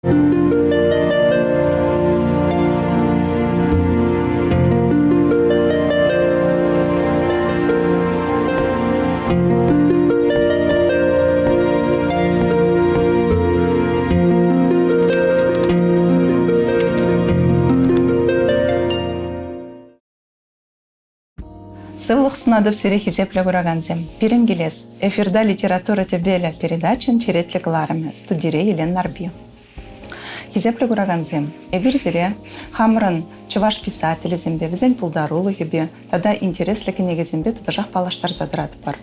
Сыллых сунадып сире хизепле кураганзем. Пирен келес. Эфирда литература тебеле передачин черетле кыларыме. Студире Елен Нарби. Хизепле кураганзем. Эбир сире хамрын чуваш писатели зембе, визен пулдарулы хебе, тада интереслі кенеге зембе тадажақ палаштар задрат бар.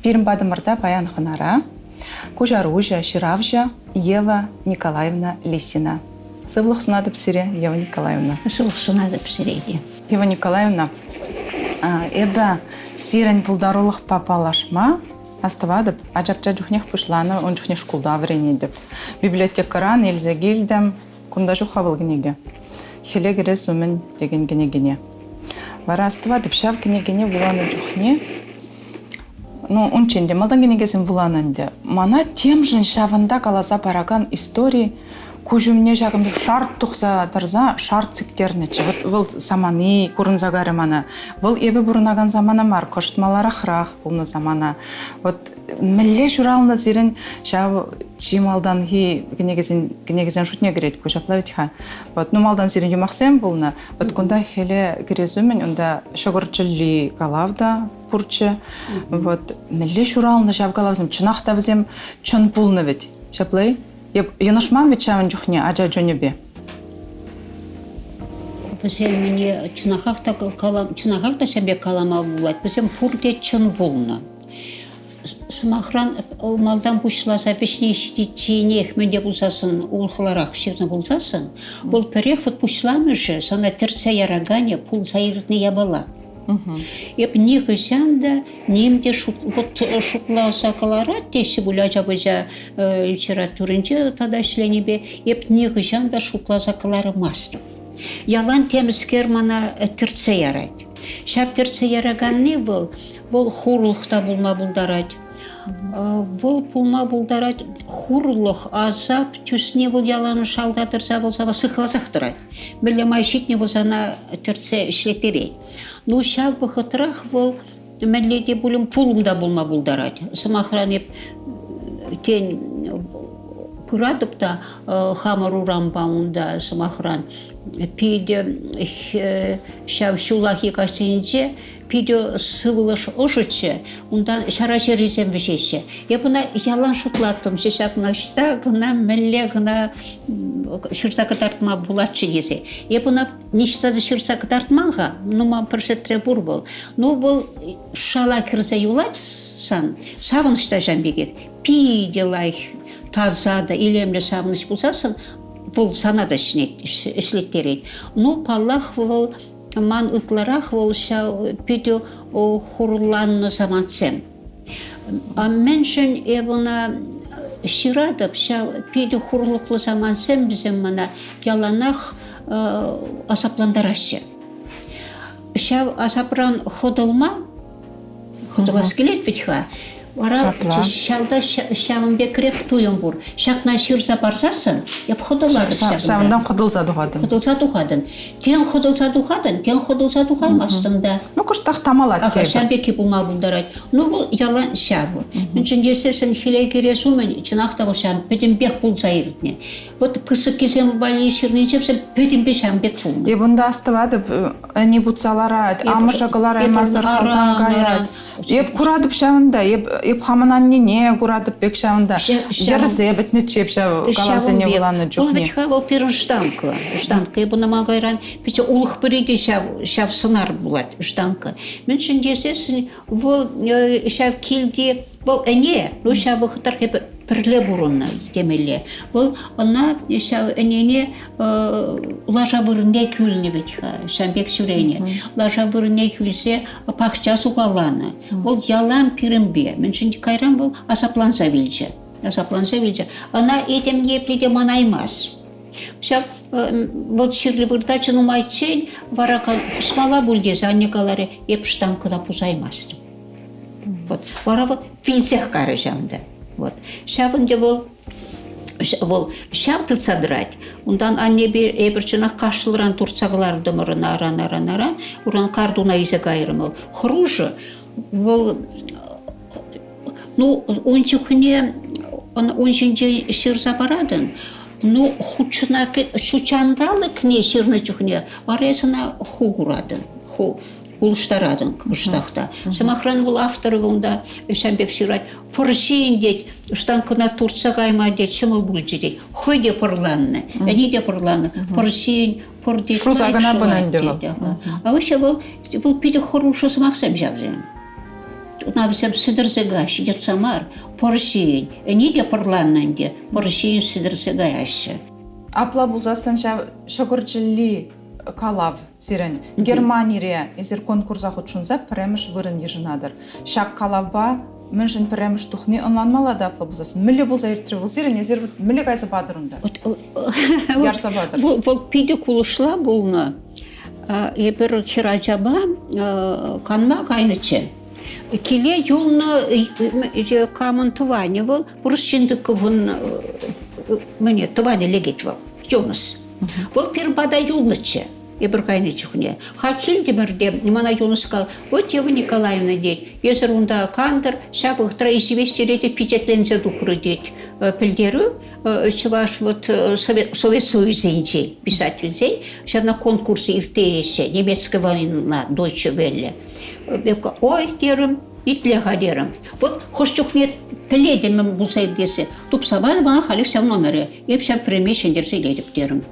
Пирен бадымырда баян ханара, Кужаружа, Ширавжа, Ева Николаевна Лисина. Сыллых сунадып сире Ева Николаевна. Сыллых сунадып сире. Ева Николаевна, эбі сирен пулдарулық папалашма, астывадып, ажапча жүхнех пушланы, он жүхнех шкулда вренедіп. Библиотекаран елзе келдім, кунда жүха был генеге. Хеле керес өмін деген генегене. Вара астывадып, шав генегене вуланы жүхне, он ченде, малдан генегесін вуланынды. Мана тем жын шавында каласа параган истории, Кужумне жағымды шарт тұқса тарза, шарт циктернечі. Выл саманы, көрін загары мана. Выл ебі бұрынаган замана мар, коштмалар ақырақ бұлны замана. Мілле жұралында зерін жау жималдан генегезен шутне керет, көшапла ветха. Нумалдан зерін юмақсен бұлны. Күнда хеле керезумен, онда шогырчылли калавда пұрчы. Мілле жұралында жау калавзым, чынақта візем чын бұлны вет. Шаплай? Янашман вечаван жүхне, ажа жөнебе? Бізем мені чынағақта шәбе калама болады. Бізем пұрде чын болны. Сымақран малдан бұшыласа бешіне шететченех менде бұлсасын, ұлқыларақ шерні бұлсасын, бұл пірек бұшыламышы, сана тірце ярагане пұл сайыртны ябала. Еп не кызянда немде шутласа калара теші бұля жабыжа литературынчы тада ішленебе еп не кызянда шутласа калары масты. Ялан теміскер мана тірце ярайды. Шап тірце яраган не бұл? Бұл хурлықта бұлма бұлдарады. Бұл пулма бұлдарад хурлық азап түсіне бұл яланы шалдатырса болса сықлазақ тұрады. Білім айшетіне болсана түртсе ішлетерей. Ну шап бұқытырақ бұл мәлледе бұлым пулымда бұлма бұлдарад. Сымақыран еп тен пұрадып та хамар урамбауында сымақыран пейде шап шулахи кастенінде пейде сывылыш ошычы, ондан шарашер резем вешеші. Я бұна ялан шутлаттым, шешақына шыста, ғына мәлі ғына шырсақы тартма бұлатшы есе. Я бұна нештады шырсақы тартманға, нұма піршеттіре бұр бол. Ну бұл шала кірзе юлать сан, савынышта жамбегет. Пейде лай тазада, илемлі савыныш бұлсасын, бұл санада ішлеттерейді. Ну, паллах бұл ман ұтларақ бұл пейде хурланны заманцем. Мен жын ебіна ширадып, пейде хурлықлы заманцем бізім мана яланақ асапландарашы. Асапран ходылма, ходылас келет бітіға. Вара шалда шамбе креп туйым бур. Шакна шырса барсасын, еп ходылады шагында. Шамдан ходылса дұғадын. Ходылса дұғадын. Тен ходылса дұғаймасында. Ну, күштақ тамалады. Аға, шамбе ке бұлма бұлдарайды. Ну, бұл ялан шабы. Мен жіндесесін хилей кересумен, чынақта бұл шам, пөтін бек бұл зайырдіне. Вот пысық кезем бәлі шырнын жепсен, пөтін бе шам бек бұлны. Ебында астывады, не бұтсалар айды, амышығылар аймасыр қалтан қаяды. Еп құрадып шауында, еп хамынан не құрадып бек шауында. Жерізе бітіне чеп шау қаласыне боланы жоқ не. Бұл бітіға бұл перін жданқы. Жданқы, бұны мағайран, біті ұлық бірейді шау сынар болады, жданқы. Мен жіндесесін, бұл шау келде, бұл әне, бұл шау бұқытар пірлі бұрынна демелі. Бұл она әнене лажа бұрынне күліне бетіға, шамбек сүрейне. Лажа бұрынне күлсе пақша суғаланы. Бұл ялан пірімбе. Мен жынды қайран бұл асапланса білчі. Она етем епледе манаймас. Вот ширлі бұрдачы нұмайтсен, варақа ұсмала бүлдесі аннекалары епштан күда пұзаймасты. Вара бұл филсех қары жамды. Шабынды бұл Ол шалты садрать. Ундан анне bir чына кашлыран турцаглар дымырын аран. Уран кардуна изек айрымы. Хружы. Ол ну ончухне ончинже шир забарадын. Ну хучна шучандалы кне ширны чухне. Аресына хугурадын. Улыштарадын кыштахта. Самохран был авторы онда Шамбек ширать. Поржин деть, штанкына турца гайма деть, чему бульчи деть. Хойде порланны, они де порланны. Поржин, пордеть. Шу загана банан делал. А вообще был пиде хорошо самахсем жавзем. Надо всем сидерзегаш, идет самар. Поржин, они де порланны, поржин сидерзегаш. Апла булзасын шагырчылли калав сирен Германия изер конкурса хучунза премеш вырын ежинадыр. Шак калавба меншин премеш тухни онланмала да апла булзасын. Милли булза иртривыл сирен езер милли кайса бадырында. Ярса бадыр. Бұл пиде кулышла бұлны. Ебір хираджаба канма кайнычы. Келе юлны камын был, бұрышчынды кывын мне тываны легет был. Юныс. Бұл пир бада юлнычы. Ебір кайны чухне. Хакил демірде, мана юлны сказал, вот Ева Николаевна деть, езір онда кандыр, шабық траизивестереде пичетлензе духры деть. Пельдеру, чуваш вот Совет Союзенчей, писательзей, сейчас на конкурсе иртеесе, немецкого на Deutsche Welle. Ой, дерім, итлеға дерім. Вот хош чухне пеледемім бұлса ердесі. Тупсабар бана халif сәв номері. Епшәм премешен дерсе ледіп дерім.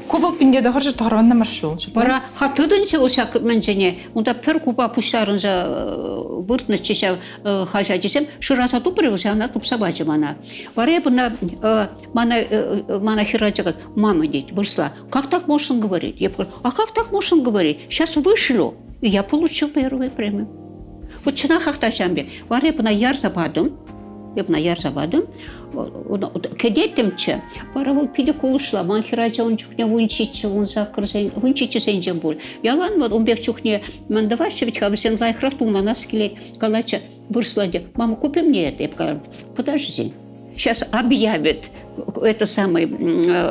Ковыл пинде да харжы тарванна маршул. Бара хатыдынче олшак менжене, онда пер купа пуштарынжа выртны чеша хажа десем, шыраса тупырывыша, она тупсабачы мана. Варе мана хираджа, мама деть, вырсла, как так можно говорить? Я говорю, а как так можно говорить? Сейчас вышло, и я получил первую премию. Вот чына хахташамбе, варе яр забадым, яр забадым, кедетимче, пара вот пиде кулышла, ман хираджа он чухне вунчичи, он закрызен, вунчичи сенжем буль. Ялан вот он бег чухне, ман давайся ведь хабысен лайхрату мана скелет, калача, вырсладе, мама, купи мне это. Я говорю, подожди, сейчас объявят это самый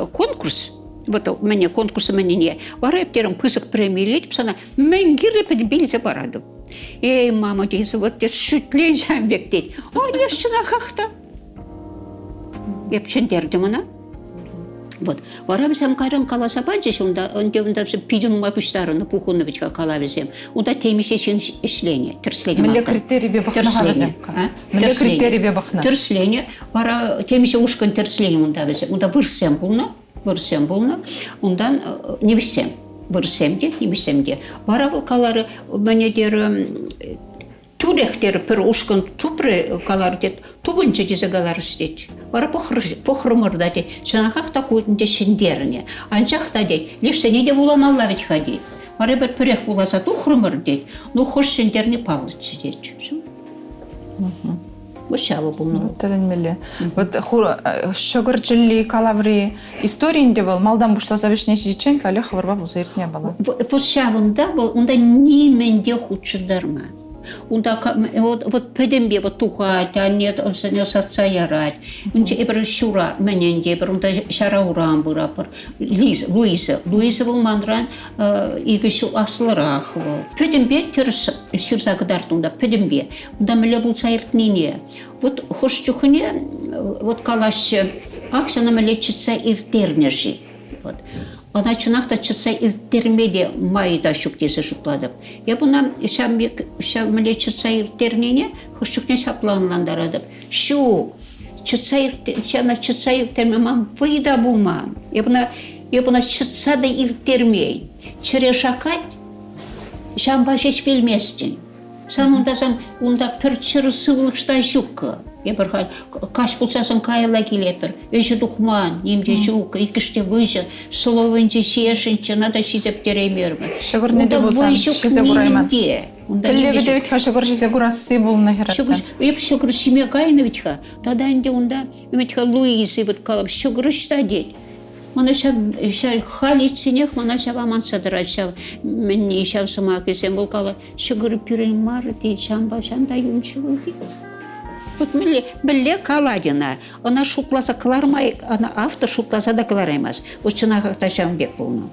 конкурс, вот у меня конкурса меня не. Варай птером пысок премии леть, псана, мен гирле подбили за параду. Эй, мама, дезу, вот ты шутлен жамбек деть. Ой, лещина хахта. Я пчендердим она. Вот. Варабисам кайран каласа баджиш, он все пидун мапуштару на пухуну ведь калависем. Он да темисечин ишлене, терсление. Милля критерий бебахна хавазем. Милля критерий бебахна. Терсление. Вара темисе ушкан терсление он да везем. Он да вырсем булна. Он да не висем. Вырсемде, не висемде. Вара калары мне дер турехтер пер ушкан тупре калар дет, тубунча дизагалар стеть. Вара похрумырдати, чанахах такую дешендерне. Анчахта дет, лишь сенеде вуламалла ведь ходить. Вара бер перех вуласа ту хрумырдет, ну хош шендерне палыч деть. Вот шаву булну. Вот милли. Вот шогырчылли калаври историяінде был, малдан бушса завешне сидичен, кале хаварба буза иртне бала. Вот шавында был, онда неменде худшыдарма. Вот педембе вот тухать, а нет, он сатса ярать. Унче ибр шура мененде, ибр унда шара урам бурапар. Луиза был мандран игешу асларах был. Педембе терс ширса гадартунда, педембе. Унда меле булса иртнине. Вот хош чухне, вот калаш, ахшана меле читса иртернежи. Вот. Она чунахта читса иртермеде майда шуктесы шукладып. Я бuna шамле читса иртернене хушчукне шапланландарадып. Шу читса иртерме мам выйда бума. Я бuna читса да иртермей. Черешакать шамбашеш билместин. Санундазам унда перчер сывлыкшта жукка. Я бархал каш пулсасын кайла келетір. Өші дұхман, немде жук, икіште выжы, словынче шешінче, надо шизеп теремермі. Шығыр неде болсан, шизе бұрайман. Тілі беде витха шығыр шизе бұрасы болына хераттан. Еп шығыр шиме кайны витха. Тада инде унда, витха Луизы бит калып, шығыр шта дед. Мана шав халицинех, мана шав аман садырат, шав менне шав сама кесен бұл кала, шығыр пюрен мар, дед, шамба, шанда юнчы бұл дед. Вот біле каладина. Она шукласа кылармай, она автор шукласа да кылараймас. Вот чынагак ташамбек болну.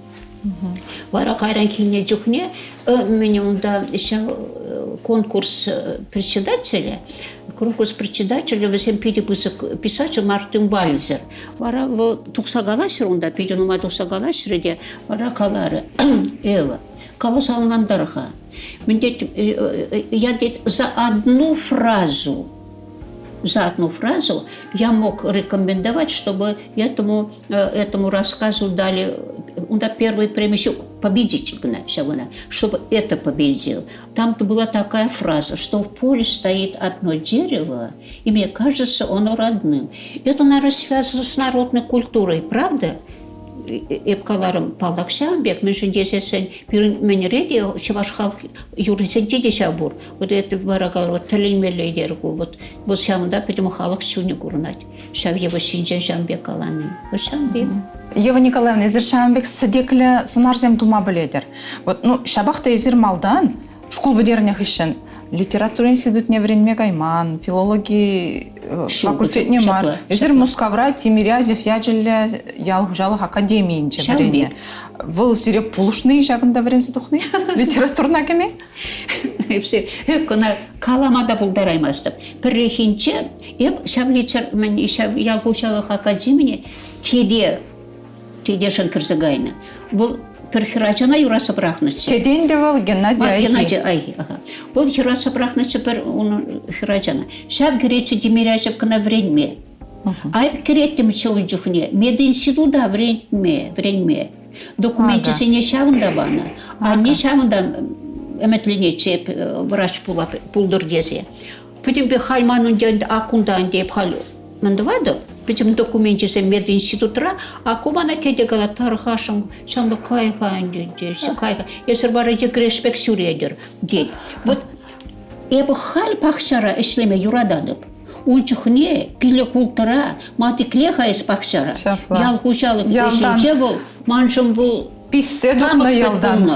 Вара кайран килне жүкне, мен онда конкурс председателя, весен писатель Мартин Вальзер. Вара туксагалашыр онда, пиденума туксагалашыр де, вара калары, эва, калыс алмандарга. Я за одну фразу я мог рекомендовать, чтобы этому рассказу дали первую премию победителя, чтобы это победил. Там была такая фраза, что в поле стоит одно дерево, и мне кажется, оно родным. Это, наверное, связано с народной культурой, правда? Эпкаларым палакшамбек, мен жіндесесен мен реди чаваш халк юрисентиде шабур. Вот это барагал вот талимелейдерку вот шамда потому халк чуне курнать. Шав его шинжен шамбек каланы. Вот шамбек. Ева Николаевна, изер шамбек садекле сынарзем тума біледер. Вот ну шабахта изер малдан школ бедернях ишен. Литература институтне вренмек айман, филологи факультетне мар. Эзер мускавра Тимирязев яжелле ялгужалых академиинче врене. Вол сире пулушный жагында вренсе тухны литературна кеме? Hepsi hökkona kalamada buldaraymasdım. Perrehince hep şavliçer men ялгужалых академине теде шанкырзагайны. Бұл Перхирачана юраса брахнычы. Теден девал Геннадий Айхи. Геннадий Айхи, ага. Вот юраса брахнычы пер он хирачана. Шав гречи Демирячев кна вреньме. Айп кереттим чолы жухне. Мединститутда вреньме. Документы сене шавында бана. А не шавында эметленече врач пулдыр десе. Потом бе хальманун ден акундан деп хал мандавады. Причем документе се мединститутра, а кумана теде гала тархашын, шамда кайхан деде, кайхан. Есер бары декрешпек сюредер, дед. Вот эбі хал пахчара ишлеме юрададып. Унчухне, пиле култара, мати клеха из пахчара. Ял хушалық пешінче бұл, маншым бұл Писсе духна ялдан.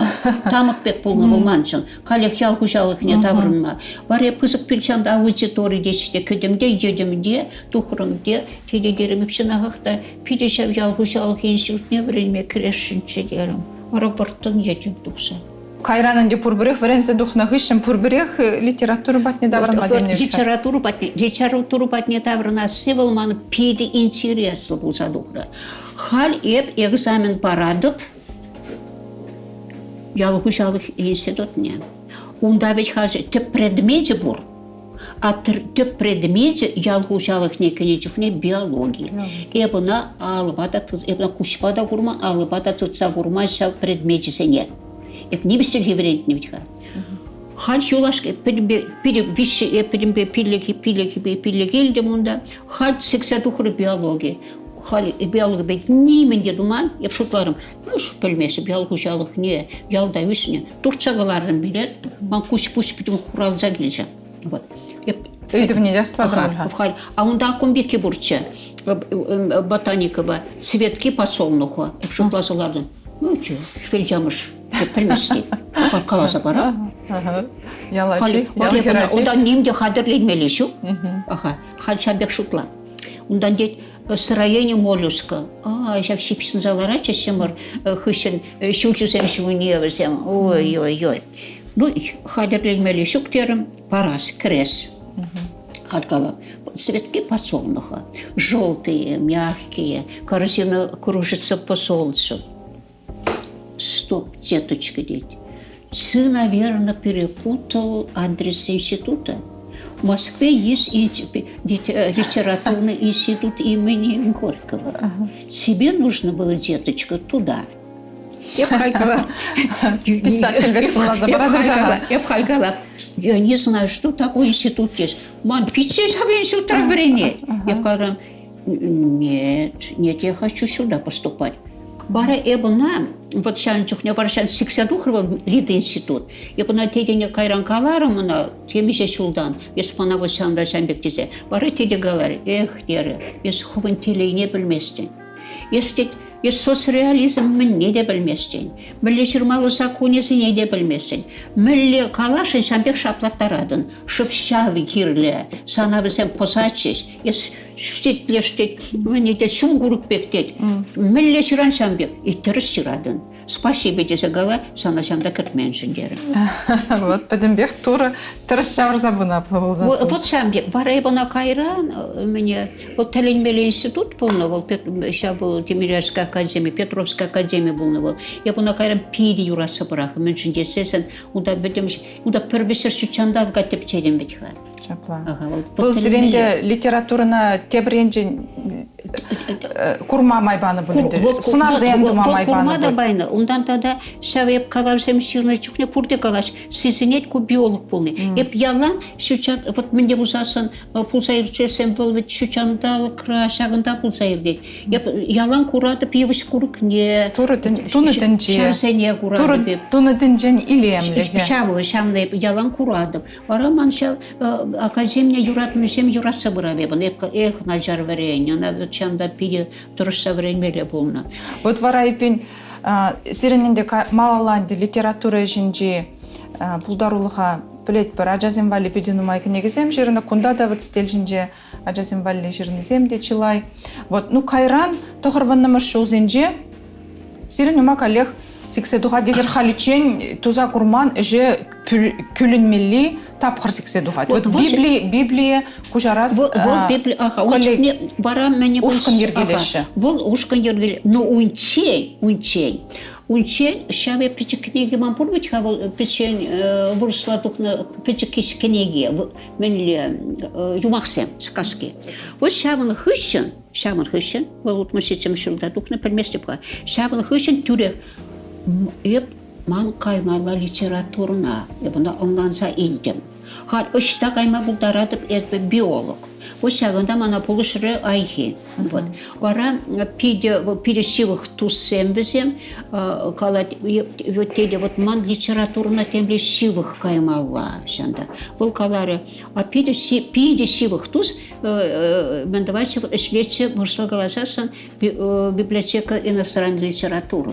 Тамық пек пулны бұл маншын. Қалек ял хушалық не таврынма. Варе пызық пилчамда аудитория дешіде, көдімде, едімде, тухрымде, теледерім үпшінағықта, пилешав ял хушалық институтне вренме кірешінче дерім. Вара бұрттың едім тұқса. Кайранынде пурбірех, врензе духна ғышын пурбірех литературу батне даврыма денежка. Литературу батне даврына севыл маны пейді интересы бұл задухра. Хал еп экзамен парадып, Ялгушалық институтне. Онда ведь хаже теп предмете бур, а теп предмете ялгушалық некене жүхне биология. Эбіна алыбада, эбіна кушпада курма, алыбада тұтса курма шал предмете сене. Эп не бістер еврентне ведь ха. Хал юлашка пилеги мұнда, хал сексадухры биология. Хали биология бет неменде думан, еп шутларым. Үш пөлмесі биологиялық не, ялда үсіне. Турчагаларын билер, ман куш-пуш бітім құралза келжем. Вот. Өйдівне дәствадым өлға. А онда акумбеке бұрча, ботаникова, цветки подсолнуха, еп шутлазалардың. Ну, че, швельжамыш, деп пілместі. Қаласа бара. Ялачи, ялхирачи. Онда немде қадырлеймелі шу. Хал шабек шутла. Ондан дед строение моллюска. Я все писанзалара, часемар хыщен щучусем швуневасем. Ой-ой-ой. Ну, хадерлеймели шуктером, парас, крес. Хадкала. Цветки подсолнуха. Желтые, мягкие. Корзина кружится по солнцу. Стоп, деточка, дети. Ты, наверное, перепутал адрес института. В Москве есть литературный институт имени Горького. Тебе нужно было, деточка, туда. Писатель вексела забрала. Я не знаю, что такое институт есть. Мам, пичешь, а институт врене. Я говорю, нет, я хочу сюда поступать. Бара эбуна, вот шанчух не баршан сексадухрывал лид институт. Эбуна тедене кайран каларам на темише шулдан. Еспана вот шанда шамбектизе. Бара теде галар, эх, дере, ес хувын телей не білместі. Если соцреализм мен не де білместен, мүлі жырмалы законесі не де білместен, мүлі калашын шамбек шаплаттарадын, шыпшавы кирлі, сана бізен позачыз, штет, мне де шум гурукбектет, мүлі жыран шамбек, иттіріс жырадын. Спасибо десе гала, сана шамда кіртменшіндері. Вот, подембек туры тырыс шавырза бұна плавылзасын. Вот шамбек, барай бұна кайран, мне, вот Таленмелі институт бұлны, вот Тимирязская академия, Петровская академия бұлны бол. Я бұна кайран пири юрасы бұрақы, мүншінде сесін, ұда пірбесір шучандал гатеп чеден бетіға. Бұл сиренде литературына тебіренже курма майбаны бүліндер. Сынар заямдыма майбаны бұл. Курма да байны. Ондан тада шавеп каларсем шырны чухне пурде калаш. Сизинет ку биолог бұлны. Еп ялан шучат, вот менде бұзасын пулсайыр чесем бұл шучандалы кра шағында пулсайыр дед. Еп ялан курадып евіш курыкне. Туны дінже. Шамсене курадып. Туны дінжен илемлі. Шамны ялан курадып. Вараман шав академия юрат мүсем юрат сабырабебін. Эх, нажар варенье, на чанда пиде тұрышса вареньмелі болна. Вот варайпен сиренінде малаланды литература жинже пулдарулыға білет бір ажазем вали педенумай кінегізем жеріні кунда да вот стель жинже ажазем вали жерінізем де чилай. Вот, ну кайран тоғырваннамыр шул зенже сиренума коллег сикседуға дезер халичен туза курман же күлінмелі тапқыр сикседуға. Вот Библия кужарас ушқын ергелеші. Бұл ушқын ергелеші. Но унчен, шаве пичі книги ман пұрбет, пичен вұрсладықны пичі кеш книги, менлі юмақсем, сказки. Вот шавын хыщын, бұл ұтмышетсем шылдадықны пілместепқа, шавын хыщын түрек, еп ман каймала литературна, ебіна ыңғанса илдім. Хал ұшта кайма бұлдарадып әрбі биолог. Осы жағында мана бұлышыры айхи. Вара пиде шивых туссем бізем, өттейде ман литературна темле шивых каймала. Бұл калары, пиде шивых тус, мен давайте ішлетші мұрсыл қаласасын библиотека иностранной литературы.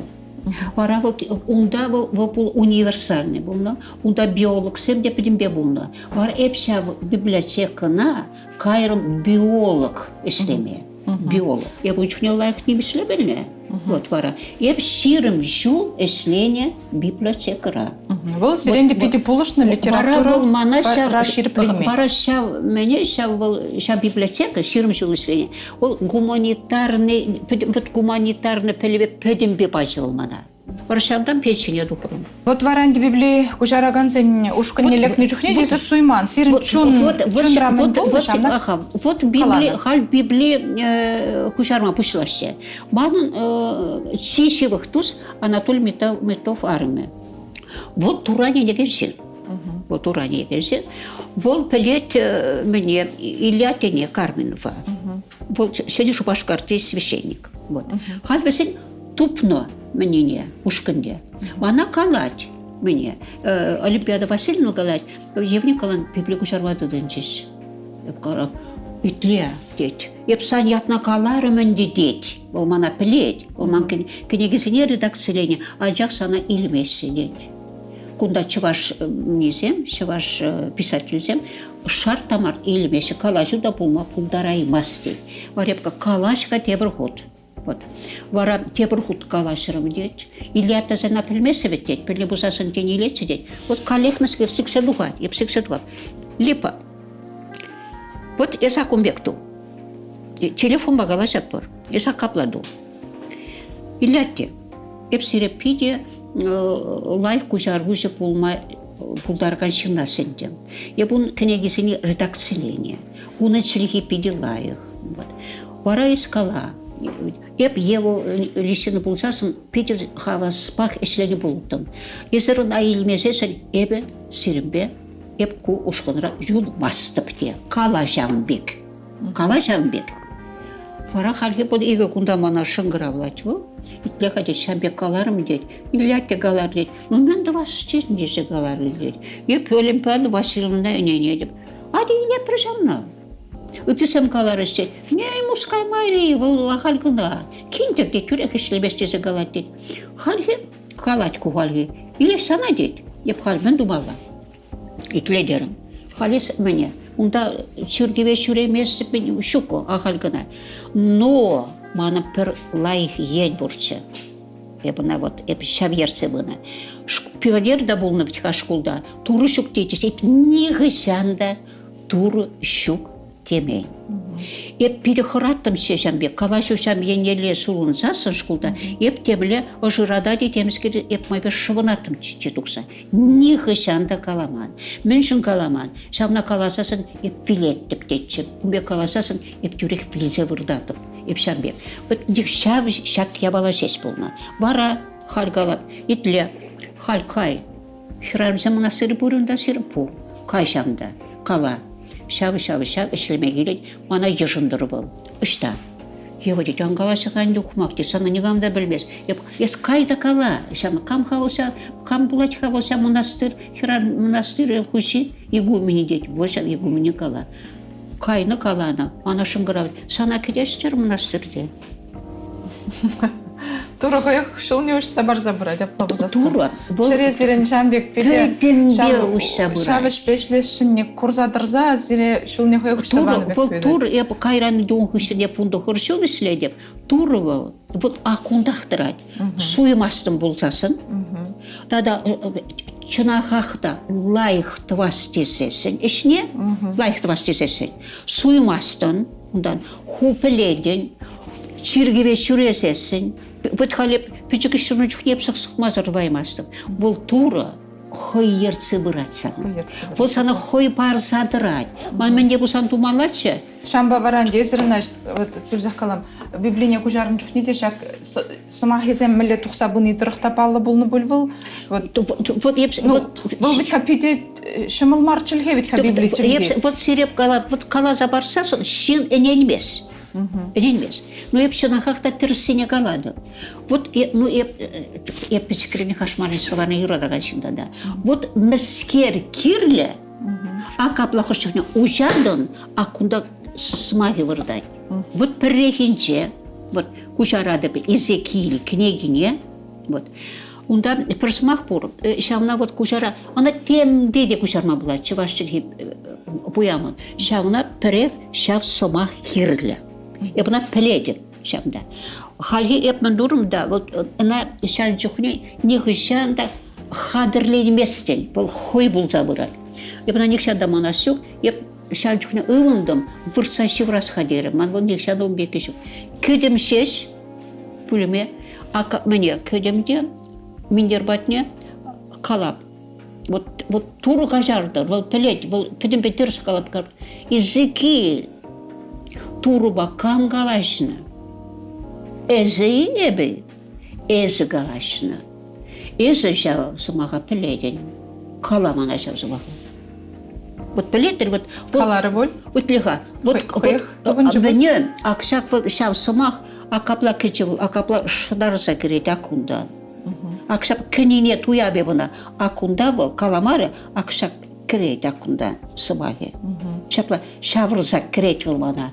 Вара унда был универсальный булна, унда биолог сем де пидимбе булна. Вара эпся библиотекана кайрым биолог ишлеме. Биолог. Я бы учуне лайк не беслебельне. Вот вара. Эп ширым жул ислене библиотекара. Бұл сиренде пиде пулышны литературу расширпленме. Вара ша библиотека ширым жул ислене. Ол гуманитарный пелебе педимбе бачыл мана. Варшамдан печене духрым. Вот варанди Библии кужараган сен ушканнелек не чухне дезер суйман. Сирен чун рамен болмыш, амна? Вот Библии кужарма пушлаще. Манын чичевых туз Анатолий Метов армия. Вот туране не герсен. Вот туране герсен. Вол пелет мне Илья Тене Карменова. Вол сидишь у Башкарты священник. Вот. Хальбесен тупно мне ушканде. Она калать мне. Олимпиада Васильевна калать. Евни калан Библию жарвады денчиш. Итле дет. Епсан ятна каларымен дедет. Ол мана пилет. Ол ман кенегесіне редакцияление. Ажақ сана илмесі дет. Кунда чываш незем, чываш писательзем, шар тамар илмесі калажу да булма пулдараймас дет. Варепка калашка тебір ход. Вот. Вара тебір худ калашырым дет. Или атаза напілмесі бет дет. Пілі бұзасын кен илетші дет. Вот коллегнас кер сікседуға. Еп сікседуға. Липа. Вот эса кумбекту. Телефон багалашат бар. Эса капладу. Илетте. Еп сирепиде лайф кужаргужы пулдарган шына сендем. Ебун княгисini редакцияление. Уны чилихи пиде лайх. Вара искала. Еп его лишины булсасын пиде хаваспах эшлени булдым. Езерін айылмезесін ебе сирімбе еп ку ушқынра юл бастып де. Кала жамбек. Вара халге бұл еге күнда мана шыңғыра влать бұл. Итлеха дед, шамбек каларым дед. Илятте галар дед. Ну мен да вас честен десе галар дед. Еп Олимпиада Васильевна үнене деп. Ади иле прижамна. Ütüsem kalarışı. Ne muskay mayri bu halgına. Kintek de türek işlemestesi galat dedi. Halgi kalat ku halgi. İle sana dedi. Yap hal ben dumalla. İkle derim. Halis mene. Unda çürgüve şüremez şuko halgına. No mana per layık yed burçı. Buna вот şavyerse buna. Pioner da bulundu bir şkolda. Turu şuk diyeceğiz. Hep nihişanda turu şuk demeyin. Hep перехватом şeşen bir kalaşuşam yenile sulunzasın şkolda. Hep temle ojurada diyeceğimiz ki hep maybe şıvınatım çıtuksa. Nihişanda kalaman. Münşün kalaman. Şamna kalasasın hep bilettip diyeceğim. Kumbe kalasasın hep yürek filize vırdatıp. Hep şambek. Dik şak yabala ses bulma. Bara halgalap. İtle halkay. Şirarımıza mınasırı burunda sirpur. Kayşamda. Kala. Şav işleme gelin. Bana yaşındırı bul. İşte. Ева дейді, аңғалашы қайында оқымақ дейді, сана негамда білмес. Ес қайда қала, кам қалса, кам бұлат қалса монастыр, хирар монастыр құши, игумени дейді, боша игумени қала. Кайны қаланы, ана шыңғырап, сана кедесіздер монастырды. Тура қойық, шыл не ұшса бар забыра, деп лабызасы. Тура. Через зерен жамбек педе. Көдімде ұшса бұра. Шабыш бешлешінне курзадырза, зере шыл не қойық ұшса баны бек педе. Тур, еп қайраны доң күшін, еп ұнды құршыл ісле деп, туры бұл, бұл ақундақтырады. Суым астын болсасын, дада чынағақта лайық твас тесесін, ішіне лайық твас тесесін. Суым астын, ондан хупеледен, чиргеве шүресесін, бұт қалеп, пүчік ішірін жүхнеп сұқ-сұқмазыр баймастым. Бұл тура хойерцы бұратсан. Бұл сана хой парзадырад. Менде бұсан тумалатшы. Шамба баран дезіріна, күрзақ қалам, библине күжарын жүхне де жак сымахезем мүлі тұқса бұны дұрықтап алы бұлны бұлвыл. Бұл витха пиде шымыл марчылге витха библичілге. Вот сиреп қала забарсасын, шил эненмес. Ренмес. Но я пченахахта терсине галаду. Вот я пичкрени хашмарин срвана юрада ганшинда да. Вот мескер кирле, а капла хошчухня ужадон, а кунда смаги вырдай. Вот перехинче, вот кушарада бил Изекииль княгине, вот. Унда просмах пор, шавна вот кушара, она тем деде кушарма была, чевашчилги буямон. Шавна перех шав сомах кирле. Я бuna пеледем şamda. Halgi yapman durumda, ona şan çukni nihişanda hadırlenmesten, bol hoy bulza bura. Ya buna nihişanda manasyok, ya şan çukni ıvındım, vırsa şivras hadirim, man bu nihişanda 15 kişi. Ködem şeş, pülüme, mene ködemde, minderbatne kalap. Вот туру кажардар, вот пелед, вот педем петерс калап кар. Изекииль Turuba kam galaşına, ezeyi ebe, eze galaşına, eze şava sımağa peleden, kalamana şava sımağa. Вот peleder, вот Kaları bol. Utliha, benim akşak şava sımağa, akapla keçevul, akapla şadarsa kireti akunda. Akşak kenine tuyabe buna, akunda bu kalamara, akşak kireti akunda sımağa. Şapla şavrızak kireti olmana.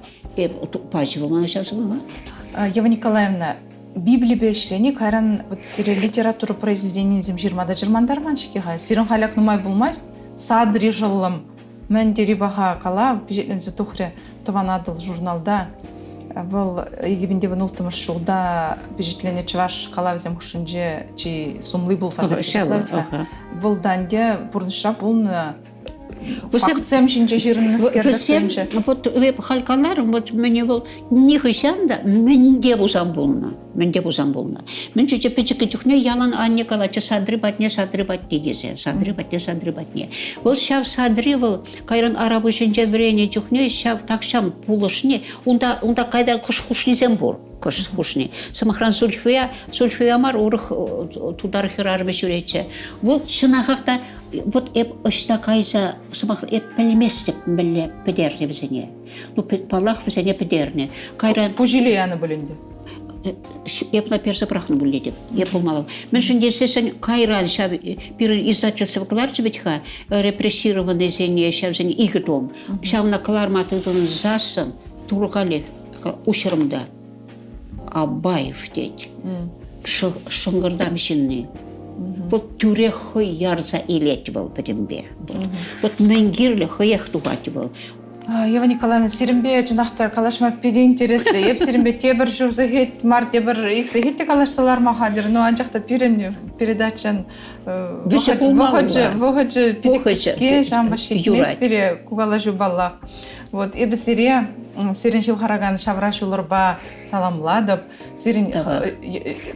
Ева Николаевна, Библия бешлени, кайран литература произведений земжирмада жырмандар маншикеға. Сирен халяк нумай булмайс, садри жылым, мәндери баға қала, бежетлензе тухре тыванадыл журналда, бұл егебінде бұл ұлтымыр шуғда бежетлене чываш қала візем хушынже, чи сумлы болса да чышлавитла. Бұл данде бұрынша бұлны факцем шинче жиринне скерлешенче. Вот веб халкалар, вот мне был не хышанда, менде бузам булна. Мен чече печеке чухне ялан анне калача садри батне десе. Садри батне. Вот шав садри был кайран арабы шинче врене чухне шав такшам пулышне, унда кайда кушнизем бор. Кушни. Самахран сульфия мар урх тудар хирарме шурече. Вот шынахакта вот эп ышта кайса самахран эп пелместеп беле педерне бизене. Ну палах бизене педерне. Кайран пужилияны бөлүндө. Епна перса прахны булледеп. Еп болмалы. Мен шунде сесен кайран шаб бир издательство кларч битха репрессированный зене шабзен игдом. Шамна кларматыдын засын тургали ушырымда. Абаев деть. Шунгырдам жинны. Вот тюрехы ярза илет был брембе. Вот менгирле хыех тугати был. Ева Николаевна, сиренбе жинақта калашма пиде интересле. Еп сиренбе тебір жүрзі хет, мар тебір иксі хетте калашсалар махадыр. Но анжақта пирен передачан вохаджы пидекіске жамба шекмес бере кугалажу баллах. Вот ебі сирен шев хараган шаврашуларба саламладып, сирен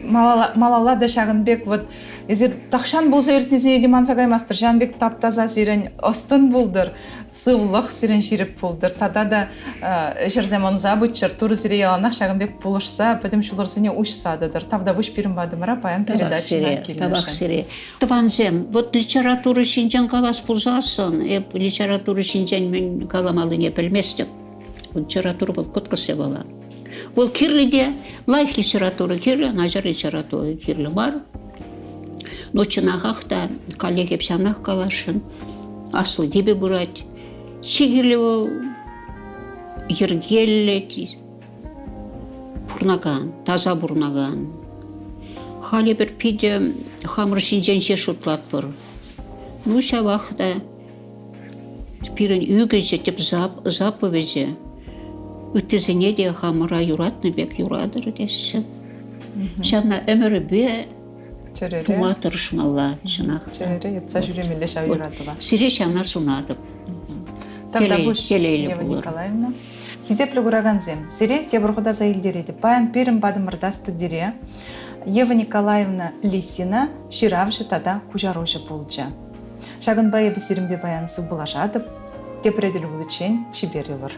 малалада шағынбек, вот езер тақшан болса ертнесіне деман сағаймастыр, жанбек таптаза сирен остын болдыр, сывлық сирен шеріп болдыр, тада да жер заман забытчыр, туры сире яланақ шағынбек болышса, потім шулар сіне ұшсадыдыр, тавда бұш берім бадымыра, паян передачына келеші. Табақ сире. Таванзем, вот литературы шинжан қалас болзасын, литературы шинжан мен каламалы не білместім. Литература был көткісе бала. Ол кирлиде лайф литература кирлі, нажар литература кирлі бар. Но чынағақта коллеги псанақ калашын, асыл дебе бұрат. Чигірлі ол ергелі бұрнаған, таза бұрнаған. Халі бір пиде хамыр шинженше шутлат бұр. Ну шабақта пирен үйге жетіп заповеде. Үттізіне де хамыра юратны бек юрадыр десі. Шамна өмірі бе тума тұрышмалла жынақ. Черере, етса жүремелі шау юрады ба. Сире шамна сунадып. Тогда бұш, Ева Николаевна. Хизеплі ғыраған зем. Сире кебірғыда заилдереді. Баян перім бадымырда студире. Ева Николаевна Лисина ширавжы тада кужарожы болча. Шағын байы бісірімбе баянсы бұлажадып, тепреділ ұлычен чиберілір.